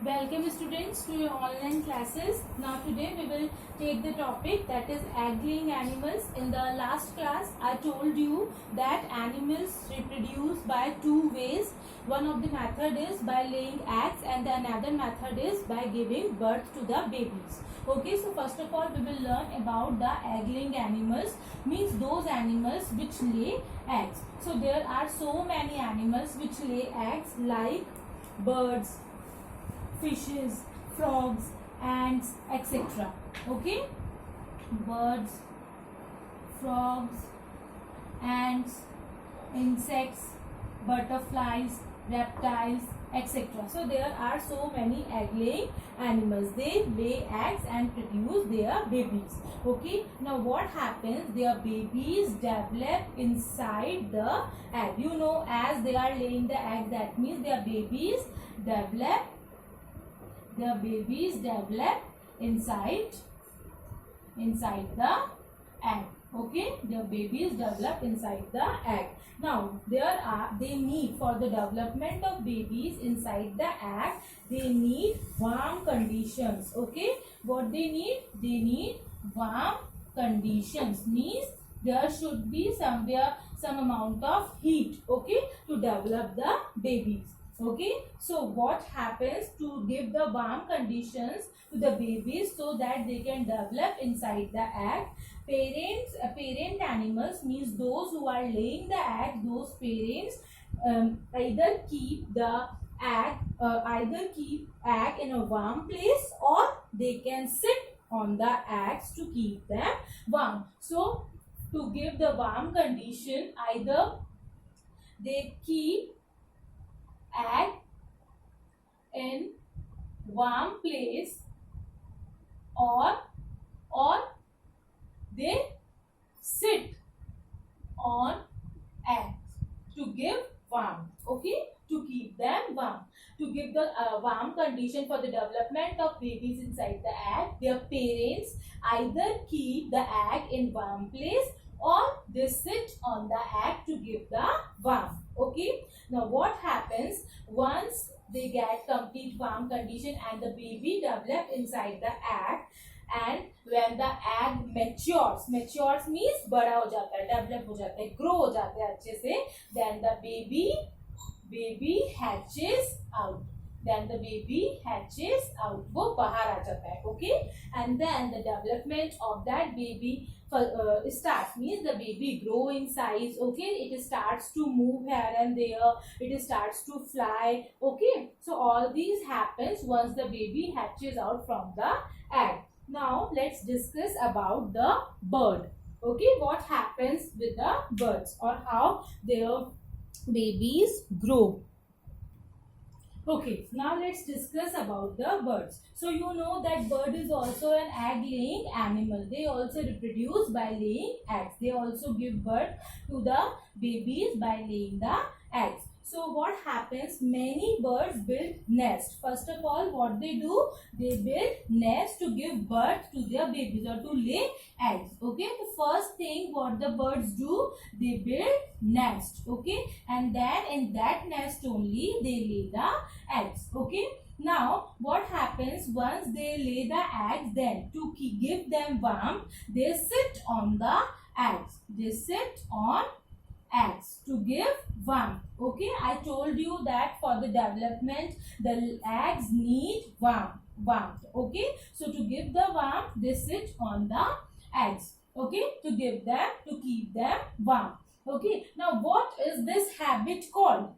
Welcome students to your online classes. Now today we will take the topic that is egg-laying animals. In the last class I told you that animals reproduce by two ways. One of the method is by laying eggs and the another method is by giving birth to the babies. Okay, so first of all we will learn about the egg-laying animals, means those animals which lay eggs. So there are so many animals which lay eggs like birds, fishes, frogs, ants, etc. Okay, birds, frogs, ants, insects, butterflies, reptiles, etc. So there are so many egg-laying animals. They lay eggs and produce their babies. Okay, now what happens? Their babies develop inside the egg. You know, as they are laying the egg, that means their babies develop inside the egg. Okay, the babies develop inside the egg. Now they need, for the development of babies inside the egg, they need warm conditions. Okay, what they need? They need warm conditions, means there should be somewhere some amount of heat, okay, to develop the babies. Okay, so what happens to give the warm conditions to the babies so that they can develop inside the egg? Parent animals, means those who are laying the egg, those parents either keep egg in a warm place, or they can sit on the eggs to keep them warm. So to give the warm condition, either they keep egg in warm place, or they sit on eggs to give warmth. Okay, to keep them warm, to give the warm condition for the development of babies inside the egg, their parents either keep the egg in warm place or they sit on the egg to give the warmth. Okay, now what happens once they get complete warm condition and the baby develop inside the egg, and when the egg matures means बड़ा हो जाता है, develop हो जाता है, grow हो जाता है अच्छे से, then the baby hatches out. वो बाहर आ जाता है. Okay, and then the development of that baby starts, means the baby grow in size. Okay, it starts to move here and there, it starts to fly. Okay, so all these happens once the baby hatches out from the egg. Now let's discuss about the bird. Okay, what happens with the birds or how their babies grow. Okay, now let's discuss about the birds. So you know that bird is also an egg-laying animal. They also reproduce by laying eggs. They also give birth to the babies by laying the eggs. So what happens? Many birds build nest. First of all, what they do? They build nest to give birth to their babies or to lay eggs. Okay, the first thing what the birds do, they build nest. Okay, and then in that nest only they lay the eggs. Okay, now what happens once they lay the eggs? Then to give them warmth, they sit on the eggs. To give warmth. Okay, I told you that for the development the eggs need warmth. Okay, so to give the warmth they sit on the eggs. Okay, to keep them warm. Okay, now what is this habit called?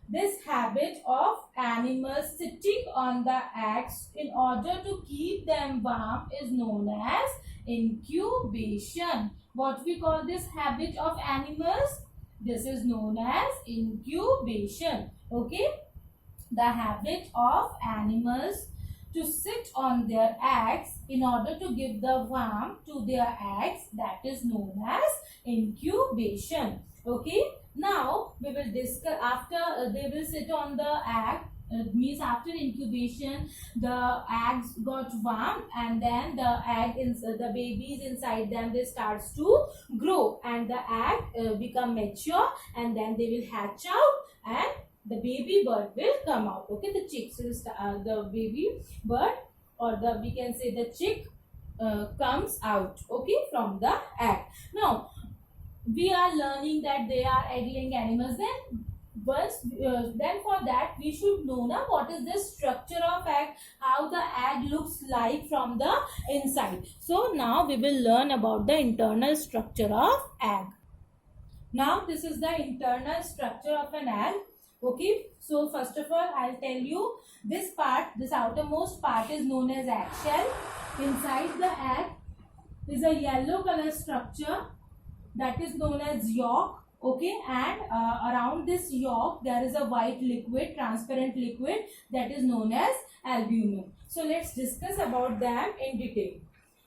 This habit of animals sitting on the eggs in order to keep them warm is known as incubation. What we call this habit of animals? This is known as incubation. Okay, the habit of animals to sit on their eggs in order to give the warmth to their eggs, that is known as incubation. Okay, now we will discuss after they will sit on the egg. Means after incubation the eggs got warm, and then the babies inside them, they starts to grow and the egg become mature, and then they will hatch out and the baby bird will come out. Okay, the chicks will the baby bird, or the we can say the chick comes out, okay, from the egg. Now we are learning that they are egg-laying animals. Then for that we should know now what is the structure of egg, how the egg looks like from the inside. So now we will learn about the internal structure of egg. Now this is the internal structure of an egg. Okay, so first of all I'll tell you, this part, this outermost part is known as eggshell. Inside the egg is a yellow color structure that is known as yolk. Okay, and around this yolk there is a white liquid, transparent liquid, that is known as albumin. So let's discuss about them in detail.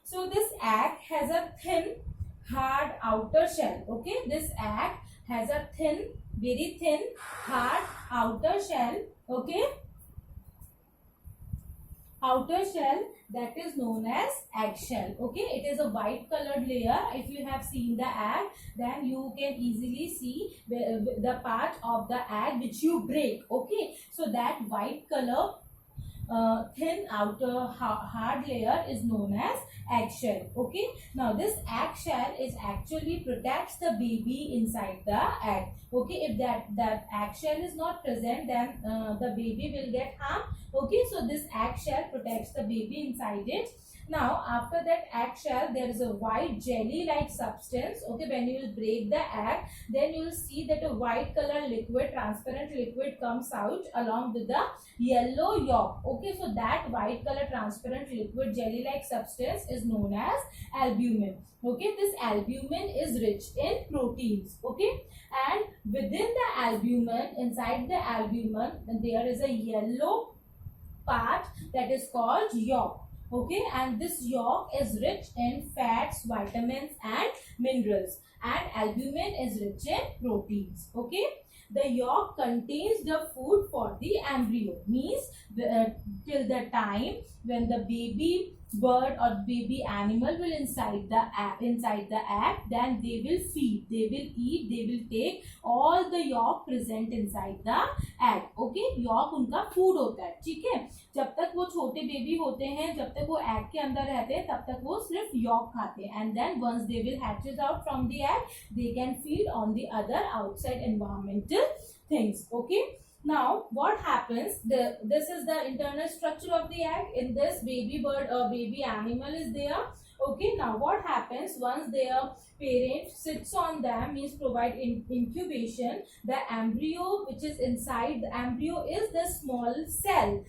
So this egg has a thin hard outer shell. Okay, this egg has a thin, very thin, hard outer shell. Okay, outer shell that is known as eggshell. Okay, it is a white colored layer. If you have seen the egg, then you can easily see the part of the egg which you break. Okay, so that white color thin outer hard layer is known as eggshell. Okay, now this eggshell is actually protects the baby inside the egg. Okay, if that eggshell is not present, then the baby will get harmed. Okay, so this eggshell protects the baby inside it. Now after that eggshell there is a white jelly like substance. Okay, when you will break the egg, then you will see that a white color liquid, transparent liquid comes out along with the yellow yolk. Okay, so that white color transparent liquid jelly like substance is known as albumin. Okay, this albumin is rich in proteins. Okay, and within the albumin, inside the albumin, there is a yellow part that is called yolk. Okay, and this yolk is rich in fats, vitamins and minerals, and albumin is rich in proteins. Okay, the yolk contains the food for the embryo, means till the time when the baby bird or baby animal will inside the egg, then they will feed, they will eat, they will take all the yolk present inside the egg. Okay, yolk उनका food होता है. ठीक है, जब तक वो छोटे baby होते हैं, जब तक वो egg के अंदर रहते हैं, तब तक वो सिर्फ yolk खाते हैं, and then once they will hatches out from the egg, they can feed on the other outside environmental things. Okay, now what happens, this is the internal structure of the egg. In this, baby bird or baby animal is there. Okay, now what happens once their parent sits on them, means provide incubation, the embryo which is inside the embryo is the small cell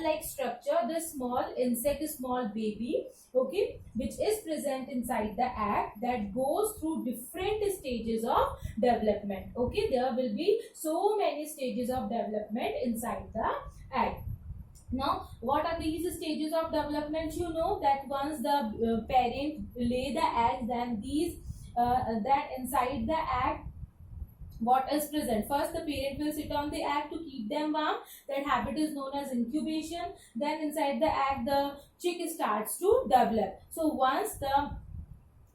like structure, the small insect, small baby, okay, which is present inside the egg, that goes through different stages of development. Okay, there will be so many stages of development inside the egg. Now what are these stages of development? You know that once the parent lay the eggs, then these that inside the egg what is present, first the parent will sit on the egg to keep them warm, that habit is known as incubation. Then inside the egg the chick starts to develop. So once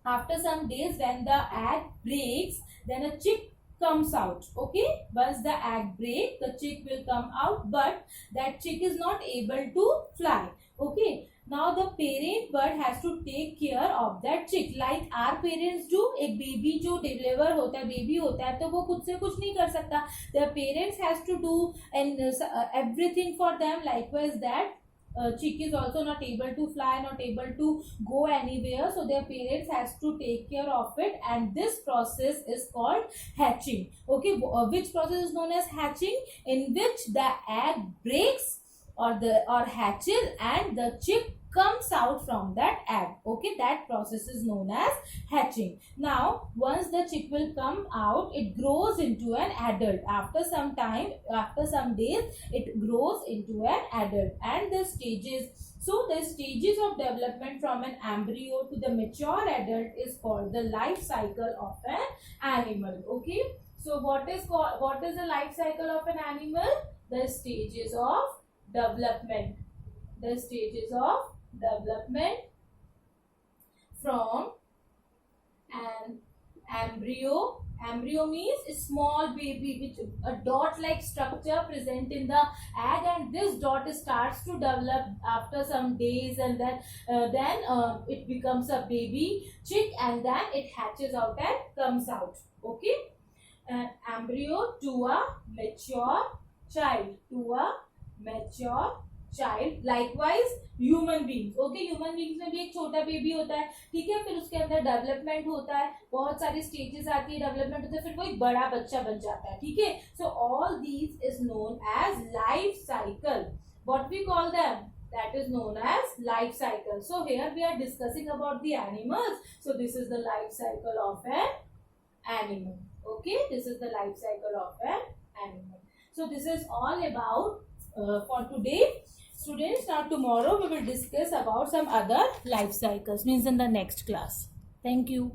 after some days, when the egg breaks, then a chick comes out. Okay, once the egg break, the chick will come out, but that chick is not able to fly. Okay, now the parent bird has to take care of that chick like our parents do. एक baby जो deliver होता है, baby होता है, तो वो खुद से कुछ नहीं कर सकता. The parents has to do and everything for them. Likewise that chick is also not able to fly, not able to go anywhere, so their parents has to take care of it, and this process is called hatching. Okay, which process is known as hatching? In which the egg breaks or hatches and the chick comes out from that egg. Okay, that process is known as hatching. Now once the chick will come out, it grows into an adult. After some time, after some days, it grows into an adult, and the stages of development from an embryo to the mature adult is called the life cycle of an animal. Okay, so what is the life cycle of an animal? The stages of development. The stages of development from an embryo Embryo means a small baby which a dot-like structure present in the egg, and this dot starts to develop after some days, and then it becomes a baby chick, and then it hatches out and comes out. Okay, embryo to a mature child, to a mature child likewise human beings. Okay, human beings में भी एक छोटा baby होता है, ठीक है, फिर उसके अंदर डेवलपमेंट होता है, बहुत सारी स्टेजेस आती है, डेवलपमेंट होता है, फिर वो एक बड़ा बच्चा बन जाता है. ठीक है, so all these is known as life cycle. What we call them, that is known as life cycle. So here we are discussing about the animals. So this is the life cycle of an animal. Okay, this is the life cycle of an animal. So this is all about for today, students. Now tomorrow we will discuss about some other life cycles, means in the next class. Thank you.